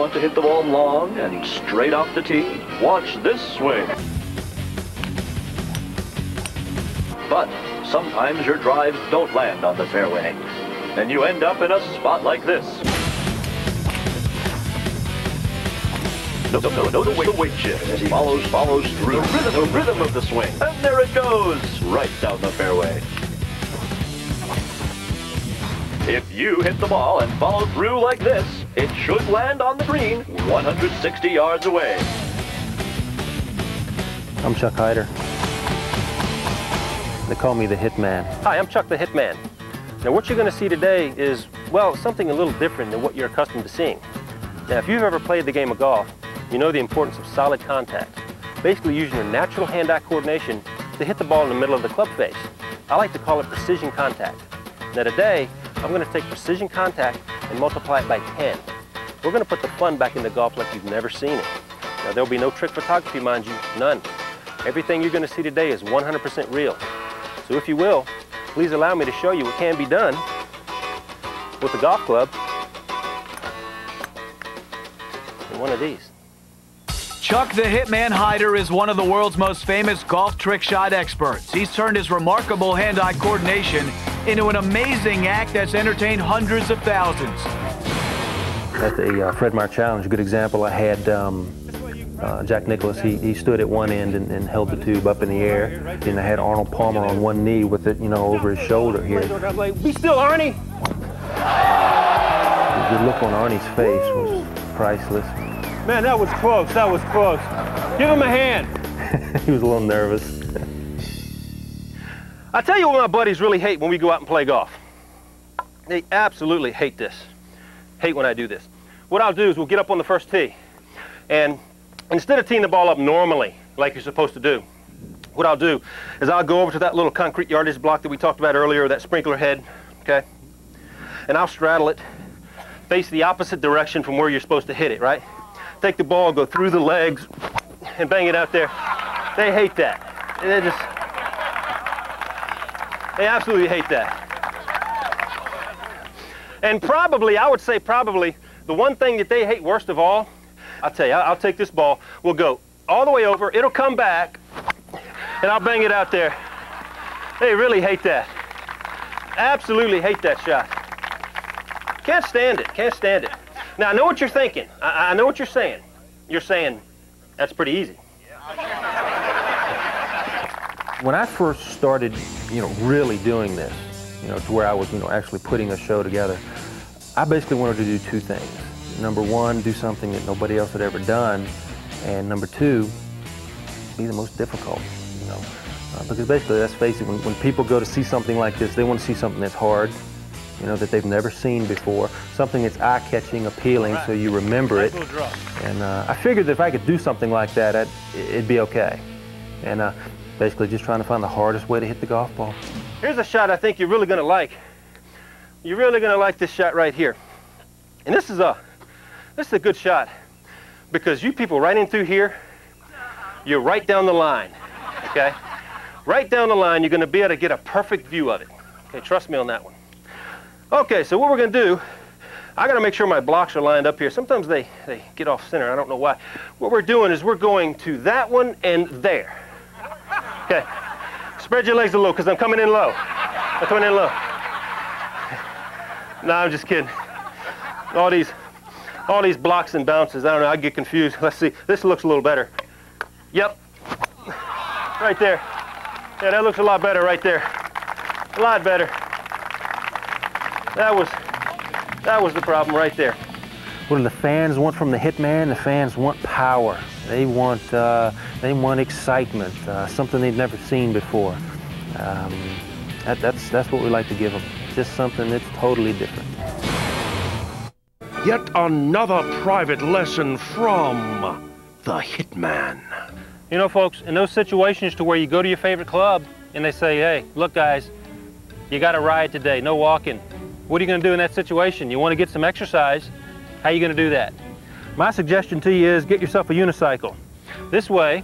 want to hit the ball long and straight off the tee? Watch this swing. But sometimes your drives don't land on the fairway, and you end up in a spot like this. Notice the weight shift as he follows through the rhythm of the swing. And there it goes, right down the fairway. If you hit the ball and follow through like this, it should land on the green 160 yards away. I'm Chuck Hyder. They call me the Hitman. Hi, I'm Chuck the Hitman. Now what you're going to see today is, well, something a little different than what you're accustomed to seeing. Now if you've ever played the game of golf, you know the importance of solid contact. Basically using your natural hand-eye coordination to hit the ball in the middle of the club face. I like to call it precision contact. Now today, I'm going to take precision contact and multiply it by 10. We're going to put the fun back into golf like you've never seen it. Now there'll be no trick photography, mind you, none. Everything you're going to see today is 100% real. So if you will, please allow me to show you what can be done with the golf club in one of these. Chuck the Hitman Hyder is one of the world's most famous golf trick shot experts. He's turned his remarkable hand-eye coordination into an amazing act that's entertained hundreds of thousands. At the Fred Meyer Challenge, a good example, I had Jack Nicklaus. He stood at one end and held the tube up in the air. And I had Arnold Palmer on one knee with it, you know, over his shoulder here. Be still, Arnie! The look on Arnie's face was priceless. Man, that was close, that was close. Give him a hand. He was a little nervous. I tell you what my buddies really hate when we go out and play golf. They absolutely hate this. Hate when I do this. What I'll do is we'll get up on the first tee, and instead of teeing the ball up normally, like you're supposed to do, what I'll do is I'll go over to that little concrete yardage block that we talked about earlier, that sprinkler head, okay? And I'll straddle it, face the opposite direction from where you're supposed to hit it, right? Take the ball, go through the legs, and bang it out there. They hate that. They absolutely hate that. And probably, I would say probably, the one thing that they hate worst of all, I'll tell you, I'll take this ball, we'll go all the way over, it'll come back, and I'll bang it out there. They really hate that. Absolutely hate that shot. Can't stand it, can't stand it. Now, I know what you're thinking. I know what you're saying. You're saying, that's pretty easy. When I first started, you know, really doing this, you know, to where I was, you know, actually putting a show together, I basically wanted to do two things. Number one, do something that nobody else had ever done, and number two, be the most difficult, you know. Because basically, let's face it, when people go to see something like this, they want to see something that's hard, you know, that they've never seen before, something that's eye-catching, appealing, so you remember it. And I figured that if I could do something like that, it'd be okay. And basically just trying to find the hardest way to hit the golf ball. Here's a shot I think you're really gonna like. You're really gonna like this shot right here. And this is a good shot because you people right in through here, you're right down the line, okay? Right down the line, you're gonna be able to get a perfect view of it. Okay, trust me on that one. Okay, so what we're gonna do, I gotta make sure my blocks are lined up here. Sometimes they get off center, I don't know why. What we're doing is we're going to that one and there. Okay, spread your legs a little because I'm coming in low. I'm coming in low. No, I'm just kidding. All these blocks and bounces, I don't know, I get confused. Let's see, this looks a little better. Yep, right there. Yeah, that looks a lot better right there. A lot better. That was the problem right there. What do the fans want from the Hitman? The fans want power. They want excitement, something they've never seen before. That's what we like to give them. Just something that's totally different. Yet another private lesson from the Hitman. You know, folks, in those situations to where you go to your favorite club and they say, hey, look, guys, you got to ride today, no walking. What are you going to do in that situation? You want to get some exercise. How are you going to do that? My suggestion to you is get yourself a unicycle. This way,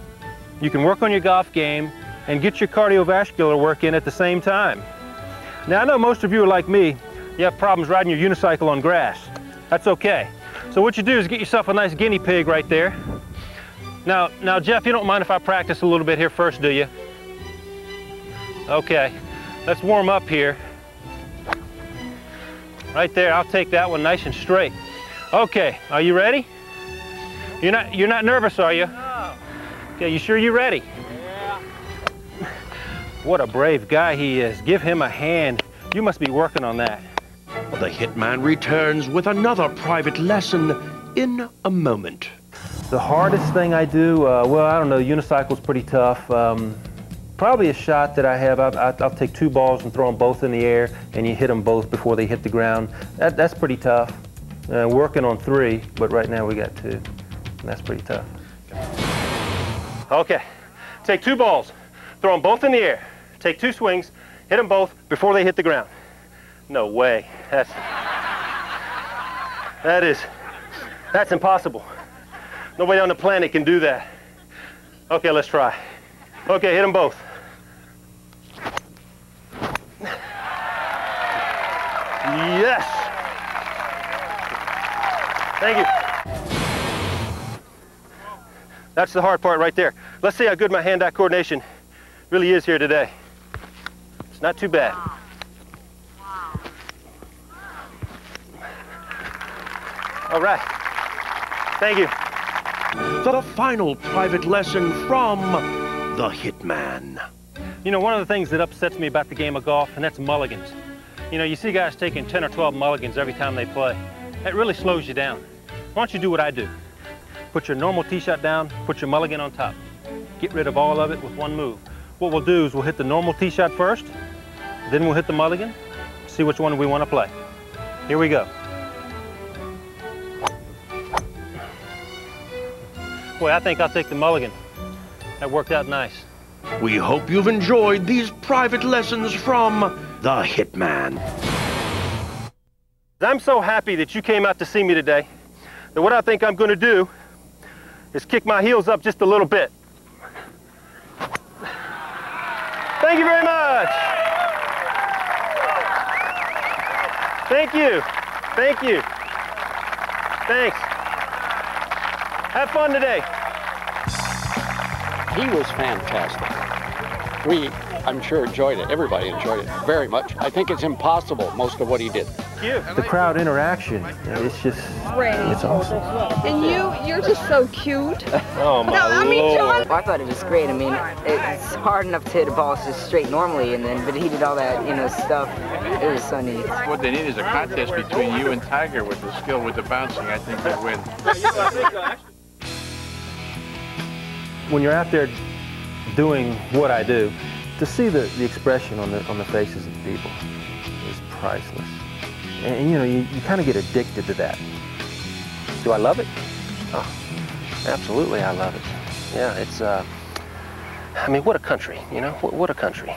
you can work on your golf game and get your cardiovascular work in at the same time. Now, I know most of you are like me. You have problems riding your unicycle on grass. That's okay. So what you do is get yourself a nice guinea pig right there. Now, Jeff, you don't mind if I practice a little bit here first, do you? Okay, let's warm up here. Right there, I'll take that one nice and straight. Okay, are you ready? You're not nervous, are you? No. Okay, you sure you're ready? Yeah. What a brave guy he is. Give him a hand. You must be working on that. The Hitman returns with another private lesson in a moment. The hardest thing I do, well, I don't know, unicycle's pretty tough. Probably a shot that I have, I'll take 2 balls and throw them both in the air, and you hit them both before they hit the ground. That's pretty tough. Working on 3, but right now we got 2, and that's pretty tough. Okay, take 2 balls, throw them both in the air, take 2 swings, hit them both before they hit the ground. No way, that's impossible. Nobody on the planet can do that. Okay, let's try. Okay, hit them both. Yes! Thank you. That's the hard part right there. Let's see how good my hand-eye coordination really is here today. It's not too bad. All right. Thank you. The final private lesson from the Hitman. You know, one of the things that upsets me about the game of golf, and that's mulligans. You know, you see guys taking 10 or 12 mulligans every time they play. That really slows you down. Why don't you do what I do? Put your normal tee shot down, put your mulligan on top. Get rid of all of it with one move. What we'll do is we'll hit the normal tee shot first, then we'll hit the mulligan, see which one we want to play. Here we go. Boy, I think I'll take the mulligan. That worked out nice. We hope you've enjoyed these private lessons from the Hitman. I'm so happy that you came out to see me today that what I think I'm going to do is kick my heels up just a little bit. Thank you very much. Thank you. Thank you. Thanks. Have fun today. He was fantastic. I'm sure, enjoyed it. Everybody enjoyed it very much. I think it's impossible, most of what he did. Thank you. The crowd interaction, it's just, it's awesome. And you're just so cute. Oh, my Lord. John. I thought it was great. I mean, it's hard enough to hit a ball just straight normally, but he did all that, stuff. It was so neat. What they need is a contest between you and Tiger with the skill with the bouncing. I think they'd win. When you're out there doing what I do, to see the expression on the faces of the people is priceless. And you kind of get addicted to that. Do I love it? Oh, absolutely I love it. Yeah, it's, I mean, what a country, what a country.